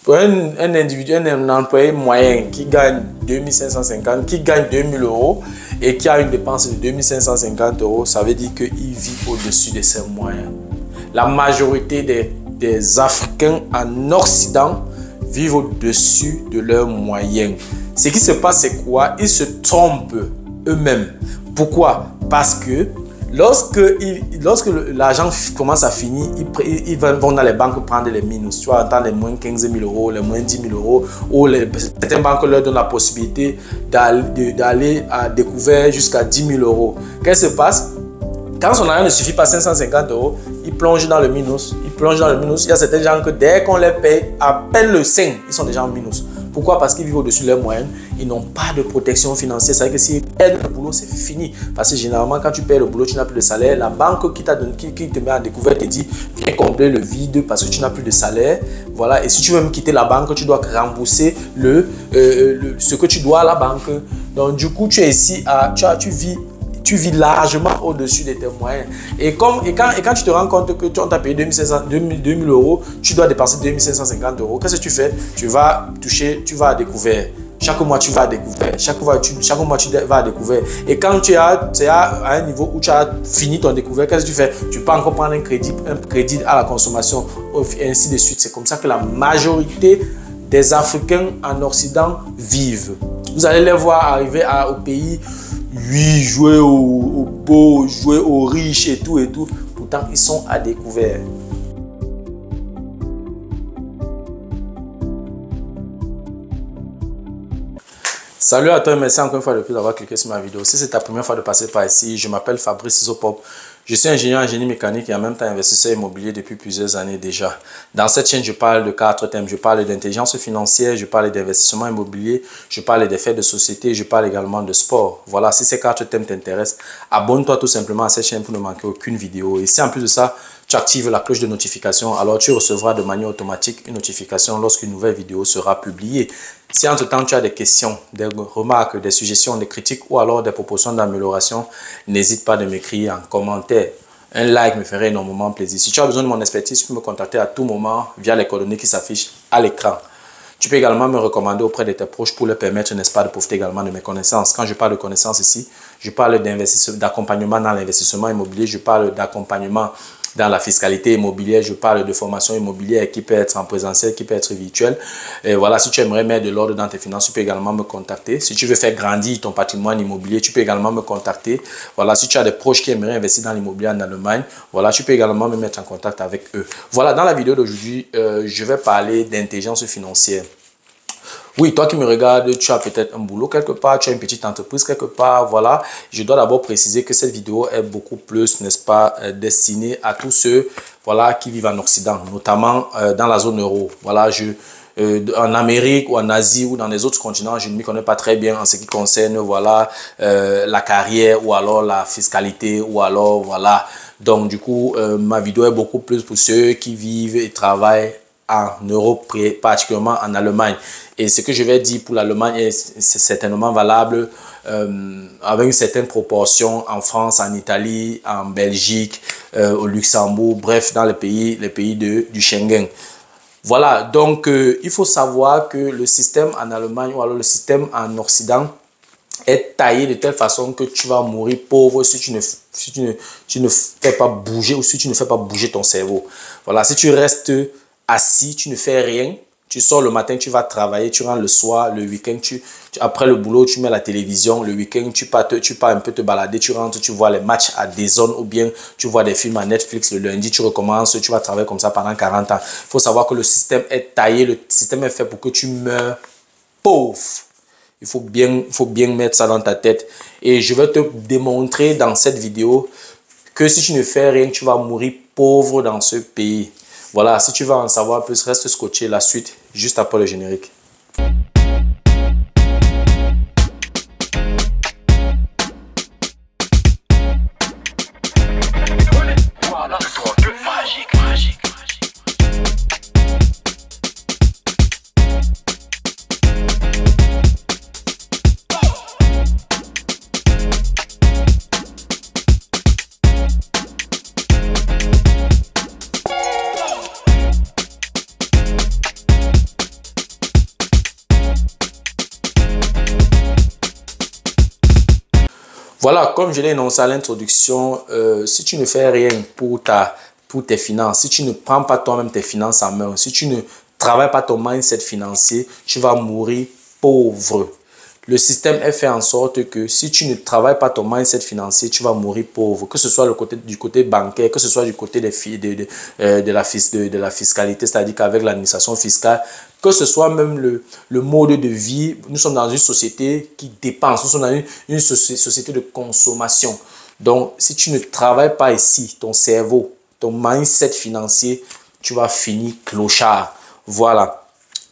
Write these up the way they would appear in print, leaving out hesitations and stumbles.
Pour un individu, un employé moyen qui gagne 2550, qui gagne 2000 euros et qui a une dépense de 2550 euros, ça veut dire qu'il vit au-dessus de ses moyens. La majorité des Africains en Occident vivent au-dessus de leurs moyens. Ce qui se passe, c'est quoi? Ils se trompent eux-mêmes. Pourquoi? Parce que lorsque l'argent commence à finir, ils vont dans les banques prendre les minus. Tu vois, dans les moins 15 000 euros, les moins 10 000 euros, ou certaines banques leur donnent la possibilité d'aller à découvert jusqu'à 10 000 euros. Qu'est-ce qui se passe? Quand son argent ne suffit pas 550 euros, ils plongent dans le minus. Ils plongent dans le minus. Il y a certains gens que dès qu'on les paye à peine le 5, ils sont déjà en minus. Pourquoi? Parce qu'ils vivent au-dessus de leurs moyens. Ils n'ont pas de protection financière. C'est-à-dire que s'ils perdent le boulot, c'est fini. Parce que généralement, quand tu perds le boulot, tu n'as plus de salaire. La banque qui te met à découvert te dit viens combler le vide parce que tu n'as plus de salaire. Voilà. Et si tu veux même quitter la banque, tu dois rembourser ce que tu dois à la banque. Donc, du coup, tu es ici, tu vis largement au-dessus de tes moyens. Et quand tu te rends compte que tu as payé 2000 euros, tu dois dépenser 2550 euros. Qu'est-ce que tu fais? Tu vas à découvert. Chaque mois, tu vas à découvert. Chaque mois, tu vas à découvert. Et quand tu es à un niveau où tu as fini ton découvert, qu'est-ce que tu fais? Tu peux encore prendre un crédit à la consommation, et ainsi de suite. C'est comme ça que la majorité des Africains en Occident vivent. Vous allez les voir arriver au pays. Oui, jouer aux beaux, jouer aux riches et tout et tout. Pourtant, ils sont à découvert. Salut à toi, merci encore une fois de plus d'avoir cliqué sur ma vidéo. Si c'est ta première fois de passer par ici, je m'appelle Fabrice Zopop. Je suis ingénieur en génie mécanique et en même temps investisseur immobilier depuis plusieurs années déjà. Dans cette chaîne, je parle de 4 thèmes. Je parle d'intelligence financière, je parle d'investissement immobilier, je parle des faits de société, je parle également de sport. Voilà, si ces 4 thèmes t'intéressent, abonne-toi tout simplement à cette chaîne pour ne manquer aucune vidéo. Et si en plus de ça, tu actives la cloche de notification, alors tu recevras de manière automatique une notification lorsqu'une nouvelle vidéo sera publiée. Si entre-temps tu as des questions, des remarques, des suggestions, des critiques ou alors des propositions d'amélioration, n'hésite pas de m'écrire en commentaire. Un like me ferait énormément plaisir. Si tu as besoin de mon expertise, tu peux me contacter à tout moment via les coordonnées qui s'affichent à l'écran. Tu peux également me recommander auprès de tes proches pour leur permettre, n'est-ce pas, de profiter également de mes connaissances. Quand je parle de connaissances ici, je parle d'accompagnement dans l'investissement immobilier, je parle d'accompagnement dans la fiscalité immobilière, je parle de formation immobilière qui peut être en présentiel, qui peut être virtuelle. Et voilà, si tu aimerais mettre de l'ordre dans tes finances, tu peux également me contacter. Si tu veux faire grandir ton patrimoine immobilier, tu peux également me contacter. Voilà, si tu as des proches qui aimeraient investir dans l'immobilier en Allemagne, voilà, tu peux également me mettre en contact avec eux. Voilà, dans la vidéo d'aujourd'hui, je vais parler d'intelligence financière. Oui, toi qui me regardes, tu as peut-être un boulot quelque part, tu as une petite entreprise quelque part, voilà. Je dois d'abord préciser que cette vidéo est beaucoup plus, n'est-ce pas, destinée à tous ceux, voilà, qui vivent en Occident, notamment dans la zone euro. Voilà, en Amérique ou en Asie ou dans les autres continents, je ne m'y connais pas très bien en ce qui concerne, voilà, la carrière ou alors la fiscalité ou alors, voilà. Donc, du coup, ma vidéo est beaucoup plus pour ceux qui vivent et travaillent en Europe, particulièrement en Allemagne. Et ce que je vais dire pour l'Allemagne, c'est certainement valable avec une certaine proportion en France, en Italie, en Belgique, au Luxembourg, bref, dans les pays du Schengen. Voilà, donc il faut savoir que le système en Allemagne ou alors le système en Occident est taillé de telle façon que tu vas mourir pauvre si tu ne fais pas bouger ou si tu ne fais pas bouger ton cerveau. Voilà, si tu restes assis, tu ne fais rien, tu sors le matin, tu vas travailler, tu rentres le soir, le week-end, après le boulot, tu mets la télévision, le week-end, tu pars un peu te balader, tu rentres, tu vois les matchs à DAZN ou bien tu vois des films à Netflix, le lundi, tu recommences, tu vas travailler comme ça pendant 40 ans. Il faut savoir que le système est taillé, le système est fait pour que tu meurs pauvre. Il faut bien mettre ça dans ta tête. Et je vais te démontrer dans cette vidéo que si tu ne fais rien, tu vas mourir pauvre dans ce pays. Voilà, si tu veux en savoir plus, reste scotché. La suite, juste après le générique. Voilà, comme je l'ai énoncé à l'introduction, si tu ne fais rien pour tes finances, si tu ne prends pas toi-même tes finances en main, si tu ne travailles pas ton mindset financier, tu vas mourir pauvre. Le système est fait en sorte que si tu ne travailles pas ton mindset financier, tu vas mourir pauvre. Que ce soit du côté bancaire, que ce soit du côté de la fiscalité, c'est-à-dire qu'avec l'administration fiscale, que ce soit même le mode de vie. Nous sommes dans une société qui dépense, nous sommes dans une société de consommation. Donc, si tu ne travailles pas ici, ton cerveau, ton mindset financier, tu vas finir clochard. Voilà.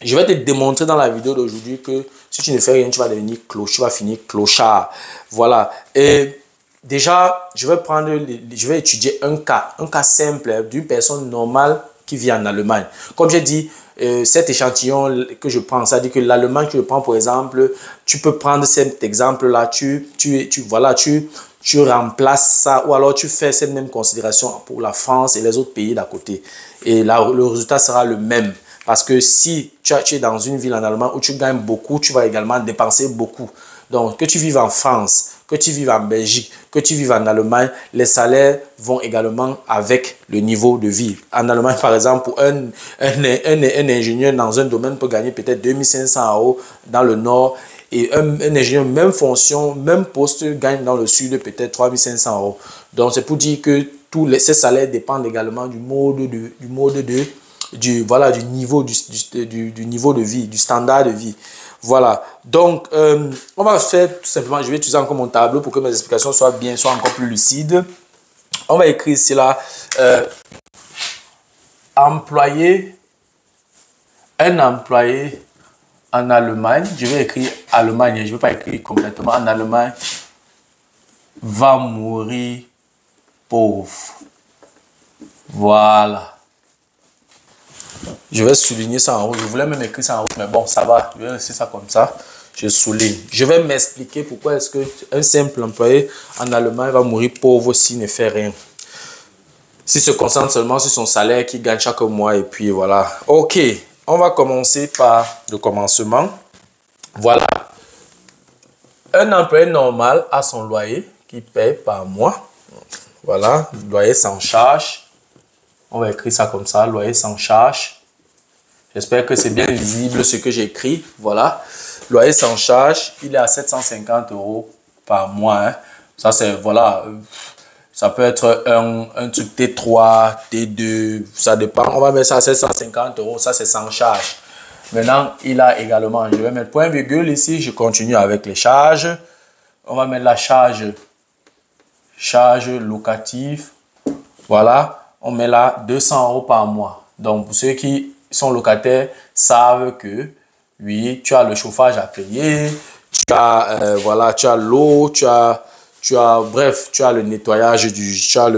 Je vais te démontrer dans la vidéo d'aujourd'hui que si tu ne fais rien, tu vas devenir tu vas finir clochard. Voilà. Et déjà, je vais étudier un cas simple d'une personne normale qui vit en Allemagne. Comme j'ai dit, cet échantillon que je prends, c'est-à-dire que l'Allemagne que je prends, par exemple, tu peux prendre cet exemple-là, tu remplaces ça, ou alors tu fais cette même considération pour la France et les autres pays d'à côté. Et là, le résultat sera le même. Parce que si tu es dans une ville en Allemagne où tu gagnes beaucoup, tu vas également dépenser beaucoup. Donc, que tu vives en France, que tu vives en Belgique, que tu vives en Allemagne, les salaires vont également avec le niveau de vie. En Allemagne, par exemple, pour un ingénieur dans un domaine peut gagner peut-être 2500 € dans le nord. Et un ingénieur, même fonction, même poste, gagne dans le sud peut-être 3500 €. Donc, c'est pour dire que ces salaires dépendent également du niveau de vie, du standard de vie. Voilà. Donc, on va faire tout simplement, je vais utiliser encore mon tableau pour que mes explications soient encore plus lucides. On va écrire ici là, un employé en Allemagne, je vais écrire Allemagne, je ne vais pas écrire complètement en Allemagne, va mourir pauvre. Voilà. Je vais souligner ça en haut. Je voulais même écrire ça en haut, mais bon, ça va. Je vais laisser ça comme ça. Je souligne. Je vais m'expliquer pourquoi est-ce qu'un simple employé en Allemagne va mourir pauvre s'il ne fait rien. S'il se concentre seulement sur son salaire qu'il gagne chaque mois et puis voilà. Ok, on va commencer par le commencement. Voilà. Un employé normal a son loyer qu'il paye par mois. Voilà, loyer sans charge. On va écrire ça comme ça, loyer sans charge. J'espère que c'est bien visible ce que j'écris. Voilà. Loyer sans charge, il est à 750 € par mois. Hein. Ça, c'est, voilà. Ça peut être un truc T3, T2, ça dépend. On va mettre ça à 750 €. Ça, c'est sans charge. Maintenant, il a également, je vais mettre point virgule ici. Je continue avec les charges. On va mettre la charge locative. Voilà. On met là 200 € par mois. Donc, pour ceux qui sont locataires, savent que, oui, tu as le chauffage à payer, tu as, voilà, tu as l'eau, bref, tu as le nettoyage, tu as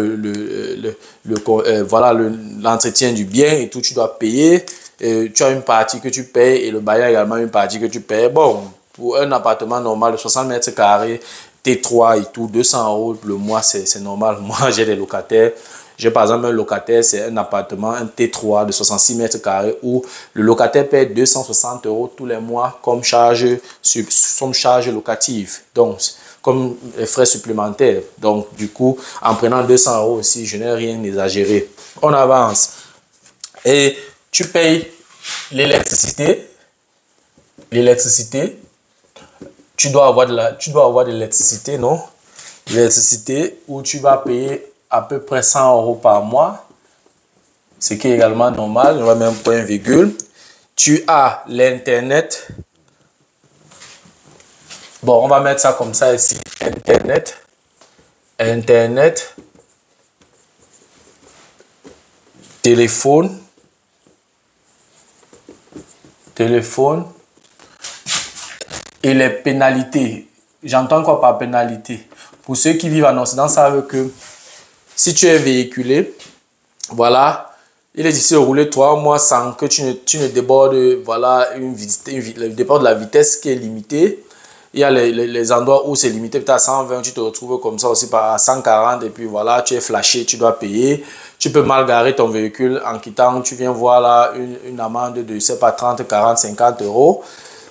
l'entretien du bien et tout, tu dois payer. Tu as une partie que tu payes et le bailleur également une partie que tu payes. Bon, pour un appartement normal de 60 mètres carrés, T3 et tout, 200 € le mois, c'est normal. Moi, j'ai des locataires. J'ai par exemple un locataire, c'est un appartement, un T3 de 66 mètres carrés où le locataire paie 260 € tous les mois comme charge locative. Donc, comme frais supplémentaires. Donc, du coup, en prenant 200 € aussi, je n'ai rien exagéré. On avance. Et tu payes l'électricité. L'électricité. Tu dois avoir de l'électricité, non? L'électricité où tu vas payer à peu près 100 € par mois, ce qui est également normal. On va mettre un point virgule. Tu as l'internet. Bon, on va mettre ça comme ça ici. Internet. Téléphone. Et les pénalités. J'entends quoi par pénalité? Pour ceux qui vivent en Occident savent que si tu es véhiculé, voilà, il est difficile de rouler 3 mois sans que tu ne débordes, voilà, le départ de la vitesse qui est limitée. Il y a les endroits où c'est limité, peut-être à 120, tu te retrouves comme ça aussi à 140 et puis voilà, tu es flashé, tu dois payer. Tu peux mal garer ton véhicule en quittant, tu viens voir là une amende de, je sais pas, 30, 40, 50 €.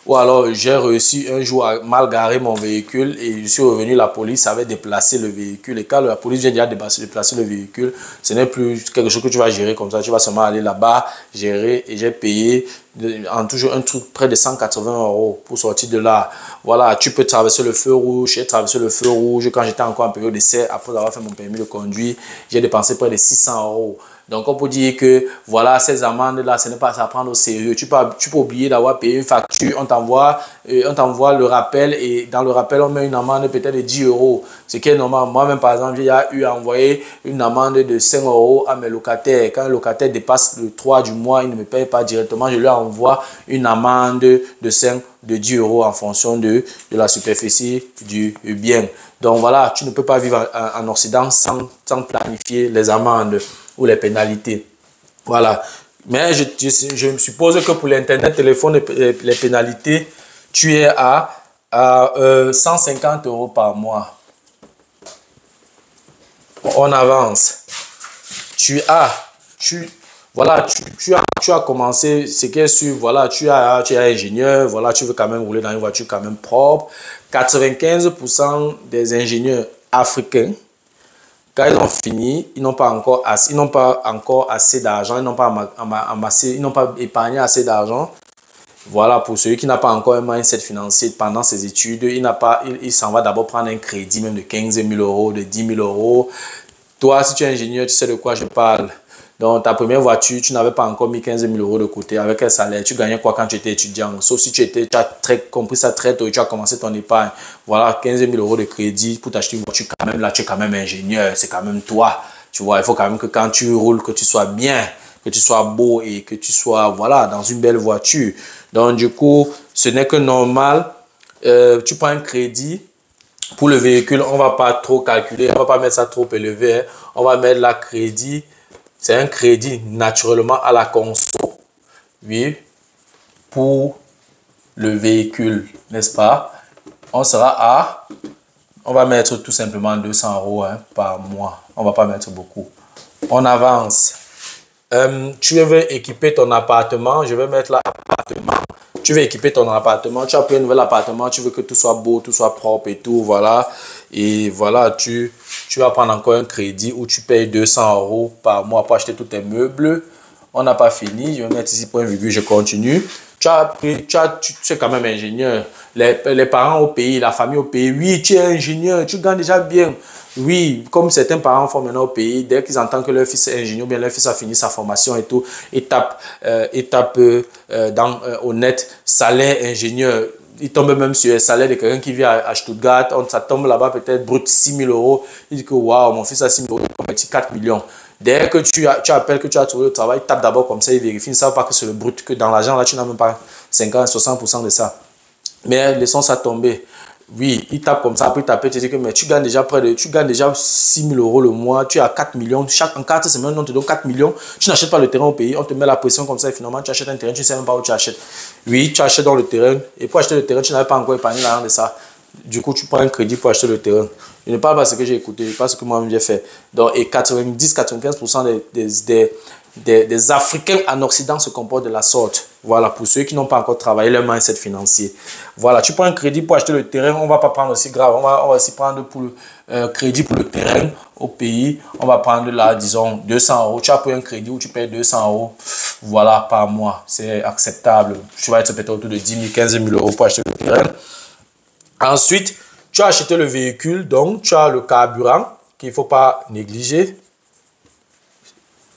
Ou alors, j'ai réussi un jour à mal garer mon véhicule et je suis revenu, la police avait déplacé le véhicule. Et quand la police vient déjà déplacer le véhicule, ce n'est plus quelque chose que tu vas gérer comme ça. Tu vas seulement aller là-bas, gérer, et j'ai payé en toujours un truc près de 180 € pour sortir de là. Voilà, tu peux traverser le feu rouge. J'ai traversé le feu rouge quand j'étais encore en période d'essai. Après avoir fait mon permis de conduire, j'ai dépensé près de 600 €. Donc, on peut dire que, voilà, ces amendes-là, ce n'est pas à prendre au sérieux. Tu peux oublier d'avoir payé une facture, on t'envoie le rappel et dans le rappel, on met une amende peut-être de 10 €. Ce qui est normal. Moi-même, par exemple, j'ai eu à envoyer une amende de 5 € à mes locataires. Quand un locataire dépasse le 3 du mois, il ne me paye pas directement, je lui envoie une amende de 10 € en fonction de la superficie du bien. Donc, voilà, tu ne peux pas vivre en Occident sans planifier les amendes ou les pénalités. Voilà. Mais je me suppose que pour l'Internet, téléphone, les pénalités, tu es à 150 € par mois. On avance. Voilà, tu as commencé, ce qui est sûr, voilà, tu es ingénieur, voilà, tu veux quand même rouler dans une voiture quand même propre. 95% des ingénieurs africains, quand ils ont fini, ils n'ont pas encore assez d'argent, ils n'ont pas amassé, ils n'ont pas épargné assez d'argent. Voilà, pour celui qui n'a pas encore un mindset financier pendant ses études, il s'en va d'abord prendre un crédit même de 15 000 €, de 10 000 €. Toi, si tu es ingénieur, tu sais de quoi je parle. Donc, ta première voiture, tu n'avais pas encore mis 15 000 € de côté. Avec un salaire, tu gagnais quoi quand tu étais étudiant? Sauf si tu as compris ça très tôt et tu as commencé ton épargne. Voilà, 15 000 € de crédit pour t'acheter une voiture. Quand même, là, tu es quand même ingénieur. C'est quand même toi. Tu vois, il faut quand même que quand tu roules, que tu sois bien, que tu sois beau et que tu sois, voilà, dans une belle voiture. Donc, du coup, ce n'est que normal. Tu prends un crédit. Pour le véhicule, on ne va pas trop calculer, on ne va pas mettre ça trop élevé. Hein. On va mettre la crédit. C'est un crédit naturellement à la conso. Oui, pour le véhicule, n'est-ce pas? On va mettre tout simplement 200 € hein, par mois. On ne va pas mettre beaucoup. On avance. Tu veux équiper ton appartement. Je vais mettre l'appartement. Tu veux équiper ton appartement. Tu as pris un nouvel appartement. Tu veux que tout soit beau, tout soit propre et tout. Voilà. Et voilà, tu vas prendre encore un crédit où tu payes 200 € par mois pour acheter tous tes meubles. On n'a pas fini. Je vais mettre ici point virgule. Je continue. Tu es quand même ingénieur. Les parents au pays, la famille au pays. Oui, tu es ingénieur. Tu gagnes déjà bien. Oui, comme certains parents font maintenant au pays, dès qu'ils entendent que leur fils est ingénieur, bien leur fils a fini sa formation et tout, ils tapent au net salaire ingénieur. Il tombe même sur le salaire de quelqu'un qui vit à Stuttgart, ça tombe là-bas peut-être brut 6 000 €. Il dit que waouh, mon fils a 6 000 €, il convertit 4 millions. Dès que tu appelles que tu as trouvé le travail, tape d'abord comme ça, il vérifie, ils ne savent pas que c'est le brut, que dans l'argent là, tu n'as même pas 50-60% de ça. Mais laissons ça tomber. Oui, il tape comme ça, après il t'appelle, tu dis que mais tu gagnes déjà 6 000 € le mois, tu as 4 millions, en 4 semaines, on te donne 4 millions, tu n'achètes pas le terrain au pays, on te met la pression comme ça et finalement tu achètes un terrain, tu ne sais même pas où tu achètes. Oui, tu achètes dans le terrain et pour acheter le terrain, tu n'avais pas encore épargné l'argent de ça. Du coup, tu prends un crédit pour acheter le terrain. Je ne parle pas de ce que j'ai écouté, je parle de ce que moi-même j'ai fait. Donc, et 90-95% des Africains en Occident se comportent de la sorte. Voilà, pour ceux qui n'ont pas encore travaillé leur mindset financier. Voilà, tu prends un crédit pour acheter le terrain, on ne va pas prendre aussi grave. On va aussi prendre pour le crédit pour le terrain au pays. On va prendre là, disons, 200 €. Tu as pris un crédit où tu payes 200 €, voilà, par mois. C'est acceptable. Tu vas être peut-être autour de 10 000, 15 000 € pour acheter le terrain. Ensuite, tu as acheté le véhicule, donc tu as le carburant qu'il ne faut pas négliger.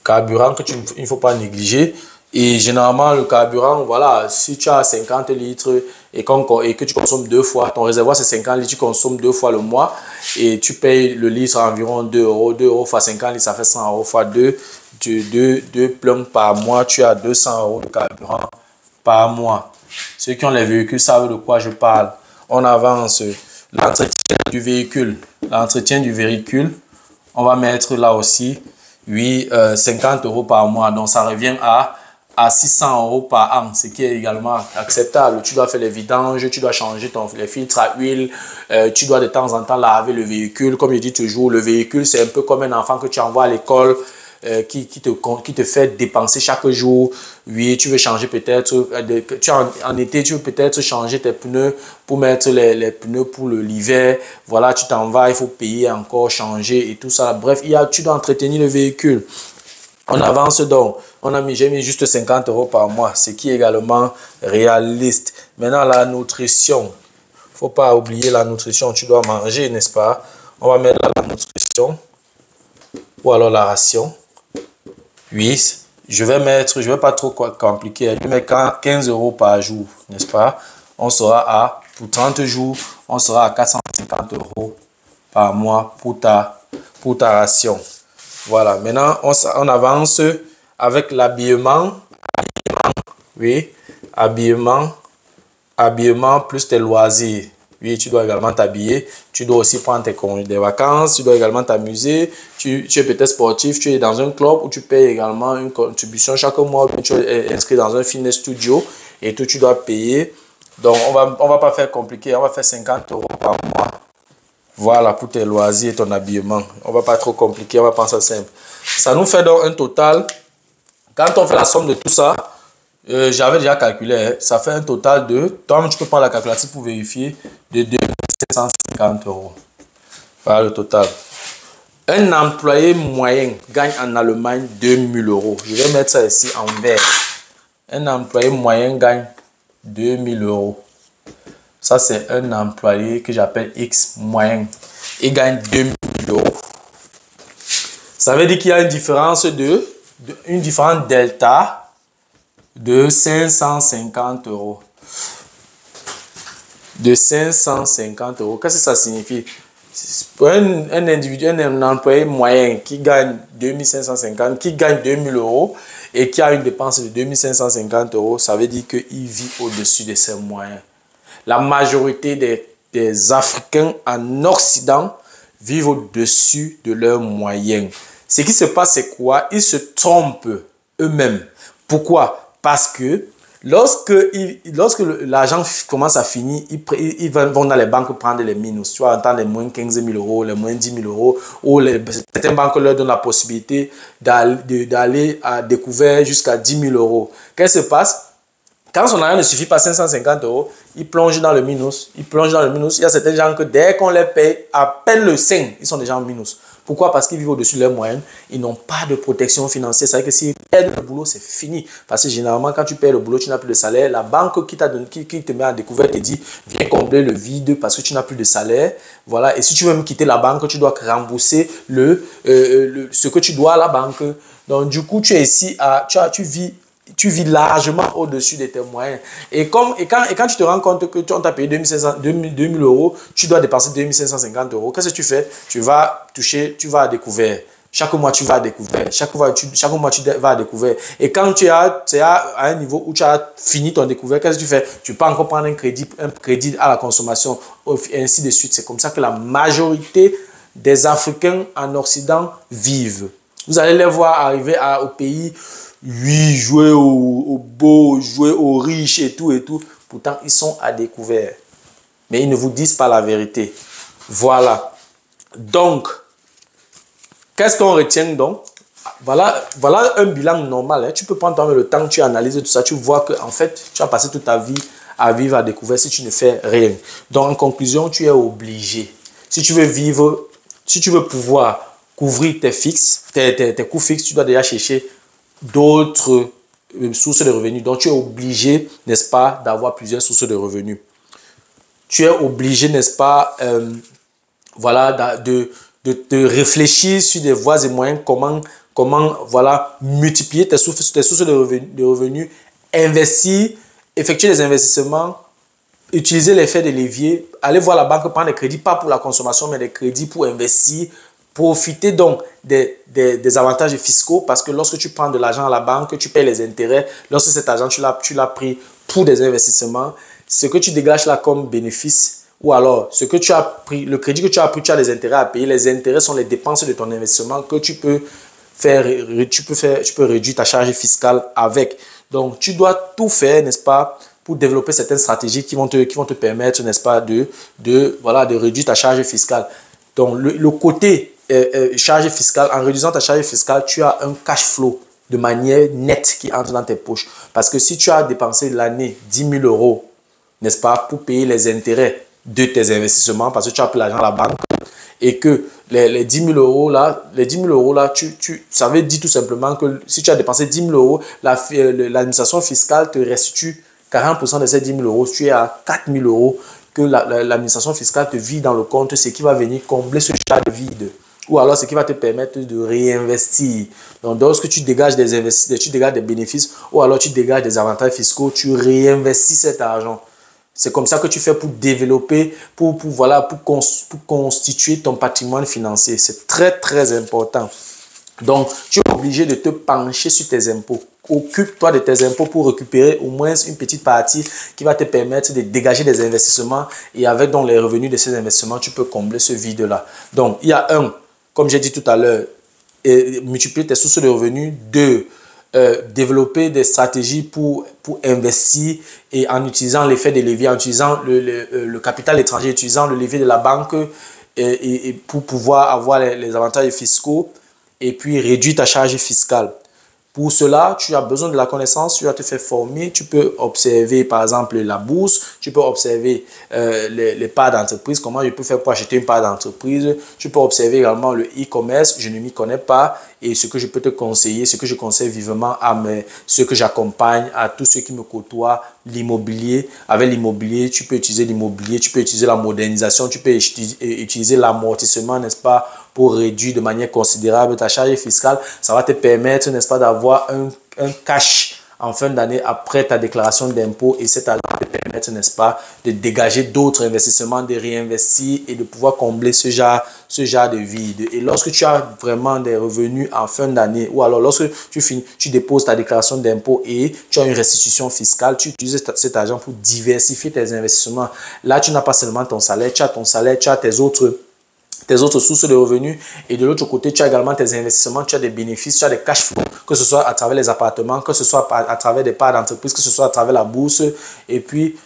Carburant qu'il ne faut pas négliger. Et généralement, le carburant, voilà, si tu as 50 litres et que tu consommes 2 fois, ton réservoir c'est 50 litres, tu consommes 2 fois le mois et tu payes le litre à environ 2 €. 2 € fois 50 litres, ça fait 100 € fois 2. 2 pleins par mois, tu as 200 € de carburant par mois. Ceux qui ont les véhicules savent de quoi je parle. On avance. L'entretien du véhicule. L'entretien du véhicule, on va mettre là aussi, oui, 50 € par mois. Donc, ça revient à 600 € par an, ce qui est également acceptable. Tu dois faire les vidanges, tu dois changer les filtres à huile, tu dois de temps en temps laver le véhicule. Comme je dis toujours, le véhicule, c'est un peu comme un enfant que tu envoies à l'école. qui te fait dépenser chaque jour. Oui, tu veux changer peut-être, en été, tu veux peut-être changer tes pneus pour mettre les pneus pour l'hiver. Voilà, tu t'en vas, il faut payer encore, changer et tout ça. Bref, tu dois entretenir le véhicule. On avance donc. J'ai mis juste 50 € par mois, ce qui est également réaliste. Maintenant, la nutrition. Faut pas oublier la nutrition. Tu dois manger, n'est-ce pas? On va mettre la nutrition ou alors la ration. Oui, je vais pas trop compliquer. Je vais mettre 15 € par jour, n'est-ce pas? On sera pour 30 jours, on sera à 450 € par mois pour ta ration. Voilà, maintenant on avance avec l'habillement. Oui, habillement plus tes loisirs. Oui, tu dois également t'habiller. Tu dois aussi prendre des vacances. Tu dois également t'amuser. Tu es peut-être sportif. Tu es dans un club où tu payes également une contribution chaque mois. Tu es inscrit dans un fitness studio et tout, tu dois payer. Donc, on va pas faire compliqué. On va faire 50 € par mois. Voilà pour tes loisirs et ton habillement. On va pas trop compliquer. On va prendre ça simple. Ça nous fait donc un total. Quand on fait la somme de tout ça, j'avais déjà calculé, hein, ça fait un total de, toi tu peux prendre la calculatrice pour vérifier, de 2750 €. Voilà le total. Un employé moyen gagne en Allemagne 2000 €. Je vais mettre ça ici en vert. Un employé moyen gagne 2000 €. Ça, c'est un employé que j'appelle X moyen. Il gagne 2000 €. Ça veut dire qu'il y a une différence une différence delta de 550 €. De 550 €. Qu'est-ce que ça signifie? Pour un individu, un employé moyen qui gagne 2550, qui gagne 2000 € et qui a une dépense de 2550 €, ça veut dire qu'il vit au-dessus de ses moyens. La majorité des Africains en Occident vivent au-dessus de leurs moyens. Ce qui se passe, c'est quoi? Ils se trompent eux-mêmes. Pourquoi? Parce que lorsque l'argent commence à finir, ils vont dans les banques prendre les minus. Tu vas entendre les moins 15 000 €, les moins 10 000 €, ou certaines banques leur donnent la possibilité d'aller à découvert jusqu'à 10 000 €. Qu'est-ce qui se passe? Quand son argent ne suffit pas 550 €, ils plongent dans le minus. Ils plongent dans le minus. Il y a certains gens que dès qu'on les paye à peine le 5, ils sont déjà en minus. Pourquoi? Parce qu'ils vivent au-dessus de leurs moyens. Ils n'ont pas de protection financière. C'est-à-dire que s'ils perdent le boulot, c'est fini. Parce que généralement, quand tu perds le boulot, tu n'as plus de salaire. La banque qui te met à découvert te dit, viens combler le vide parce que tu n'as plus de salaire. Voilà. Et si tu veux même quitter la banque, tu dois rembourser ce que tu dois à la banque. Donc, du coup, tu es ici, tu vis largement au-dessus de tes moyens. Et quand tu te rends compte que on t'a payé 2000 €, tu dois dépenser 2550 €. Qu'est-ce que tu fais? Tu vas à découvert. Chaque mois, tu vas à découvert. Chaque mois, tu vas à découvert. Et quand tu es à un niveau où tu as fini ton découvert, qu'est-ce que tu fais? Tu peux encore prendre un crédit à la consommation, et ainsi de suite. C'est comme ça que la majorité des Africains en Occident vivent. Vous allez les voir arriver au pays. Oui, jouer aux beaux, jouer aux riches et tout et tout. Pourtant, ils sont à découvert. Mais ils ne vous disent pas la vérité. Voilà. Donc, qu'est-ce qu'on retient donc? Voilà un bilan normal. Hein. Tu peux prendre le temps, tu analyses tout ça. Tu vois que en fait, tu as passé toute ta vie à vivre à découvert si tu ne fais rien. Donc, en conclusion, tu es obligé. Si tu veux pouvoir couvrir tes coûts fixes, tu dois déjà chercher d'autres sources de revenus. Donc, tu es obligé, n'est-ce pas, d'avoir plusieurs sources de revenus. Tu es obligé, n'est-ce pas, voilà, de réfléchir sur des voies et moyens, comment voilà, multiplier tes sources de revenus, investir, effectuer des investissements, utiliser l'effet de levier, aller voir la banque, prendre des crédits, pas pour la consommation, mais des crédits pour investir. Profiter donc des avantages fiscaux parce que lorsque tu prends de l'argent à la banque, tu payes les intérêts. Lorsque cet argent, tu l'as pris pour des investissements, ce que tu dégages là comme bénéfice ou alors ce que tu as pris, le crédit que tu as pris, tu as des intérêts à payer. Les intérêts sont les dépenses de ton investissement que tu peux réduire ta charge fiscale avec. Donc, tu dois tout faire, n'est-ce pas, pour développer certaines stratégies qui vont te permettre, n'est-ce pas, de réduire ta charge fiscale. Donc, le côté charge fiscale, en réduisant ta charge fiscale, tu as un cash flow de manière nette qui entre dans tes poches. Parce que si tu as dépensé l'année 10 000 euros, n'est-ce pas, pour payer les intérêts de tes investissements, parce que tu as pris l'argent à la banque, et que les 10 000 euros là, ça veut dire tout simplement que si tu as dépensé 10 000 euros, l'administration fiscale te restitue 40% de ces 10 000 euros. Tu es à 4 000 euros que l'administration fiscale te vide dans le compte, ce qui va venir combler ce charge de vide. Ou alors ce qui va te permettre de réinvestir. Donc lorsque tu dégages tu dégages des bénéfices, ou alors tu dégages des avantages fiscaux, tu réinvestis cet argent. C'est comme ça que tu fais pour développer, pour constituer ton patrimoine financier. C'est très, très important. Donc, tu es obligé de te pencher sur tes impôts. Occupe-toi de tes impôts pour récupérer au moins une petite partie qui va te permettre de dégager des investissements. Et avec donc les revenus de ces investissements, tu peux combler ce vide-là. Donc, il y a comme j'ai dit tout à l'heure, multiplier tes sources de revenus. 2, développer des stratégies pour investir et en utilisant l'effet de levier, en utilisant le capital étranger, utilisant le levier de la banque et pour pouvoir avoir les avantages fiscaux et puis réduire ta charge fiscale. Pour cela, tu as besoin de la connaissance, tu vas te faire former, tu peux observer par exemple la bourse, tu peux observer les parts d'entreprise, comment je peux faire pour acheter une part d'entreprise, tu peux observer également le e-commerce, je ne m'y connais pas et ce que je peux te conseiller, ce que je conseille vivement à ceux que j'accompagne, à tous ceux qui me côtoient, l'immobilier. Avec l'immobilier, tu peux utiliser l'immobilier, tu peux utiliser la modernisation, tu peux utiliser l'amortissement, n'est-ce pas, pour réduire de manière considérable ta charge fiscale. Ça va te permettre, n'est-ce pas, d'avoir un cash en fin d'année après ta déclaration d'impôt et cet argent va te permettre, n'est-ce pas, de dégager d'autres investissements, de réinvestir et de pouvoir combler ce genre de vide. Et lorsque tu as vraiment des revenus en fin d'année ou alors lorsque tu déposes ta déclaration d'impôt et tu as une restitution fiscale, tu utilises cet argent pour diversifier tes investissements. Là, tu n'as pas seulement ton salaire, tu as tes autres sources de revenus et de l'autre côté, tu as également tes investissements, tu as des bénéfices, tu as des cash flows, que ce soit à travers les appartements, que ce soit à travers des parts d'entreprise, que ce soit à travers la bourse et puis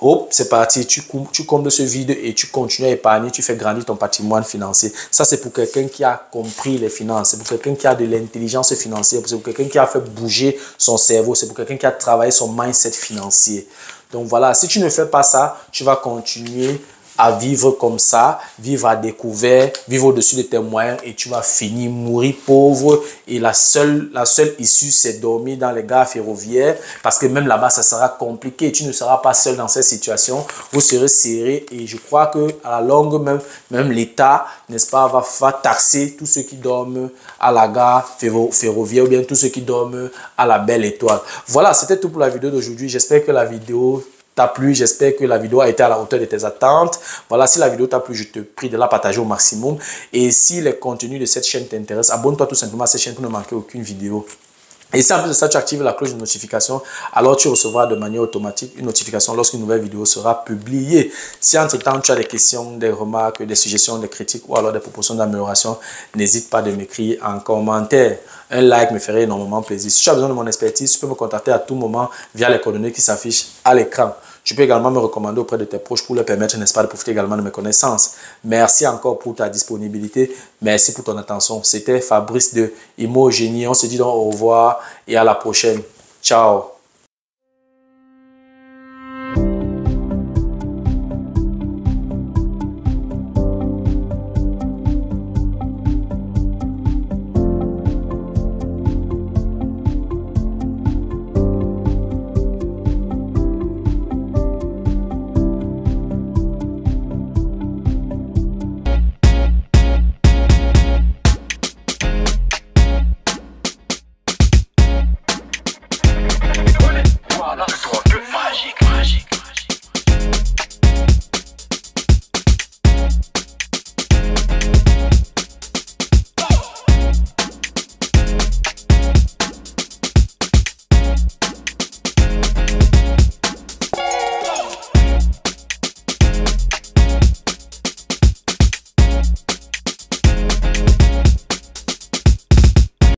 hop, c'est parti, tu combles ce vide et tu continues à épargner, tu fais grandir ton patrimoine financier. Ça, c'est pour quelqu'un qui a compris les finances, c'est pour quelqu'un qui a de l'intelligence financière, c'est pour quelqu'un qui a fait bouger son cerveau, c'est pour quelqu'un qui a travaillé son mindset financier. Donc voilà, si tu ne fais pas ça, tu vas continuer à vivre comme ça, vivre à découvert, vivre au-dessus de tes moyens et tu vas finir mourir pauvre. Et la seule issue, c'est dormir dans les gares ferroviaires parce que même là-bas, ça sera compliqué. Tu ne seras pas seul dans cette situation. Vous serez serré et je crois qu'à la longue, même l'État, n'est-ce pas, va taxer tous ceux qui dorment à la gare ferroviaire ou bien tous ceux qui dorment à la Belle Étoile. Voilà, c'était tout pour la vidéo d'aujourd'hui. J'espère que la vidéo t'a plu, j'espère que la vidéo a été à la hauteur de tes attentes. Voilà, si la vidéo t'a plu, je te prie de la partager au maximum. Et si les contenus de cette chaîne t'intéressent, abonne-toi tout simplement à cette chaîne pour ne manquer aucune vidéo. Et si en plus de ça, tu actives la cloche de notification, alors tu recevras de manière automatique une notification lorsqu'une nouvelle vidéo sera publiée. Si entre-temps, tu as des questions, des remarques, des suggestions, des critiques ou alors des propositions d'amélioration, n'hésite pas de m'écrire en commentaire. Un like me ferait énormément plaisir. Si tu as besoin de mon expertise, tu peux me contacter à tout moment via les coordonnées qui s'affichent à l'écran. Tu peux également me recommander auprès de tes proches pour leur permettre, n'est-ce pas, de profiter également de mes connaissances. Merci encore pour ta disponibilité. Merci pour ton attention. C'était Fabrice de Imo Génie. On se dit donc au revoir et à la prochaine. Ciao.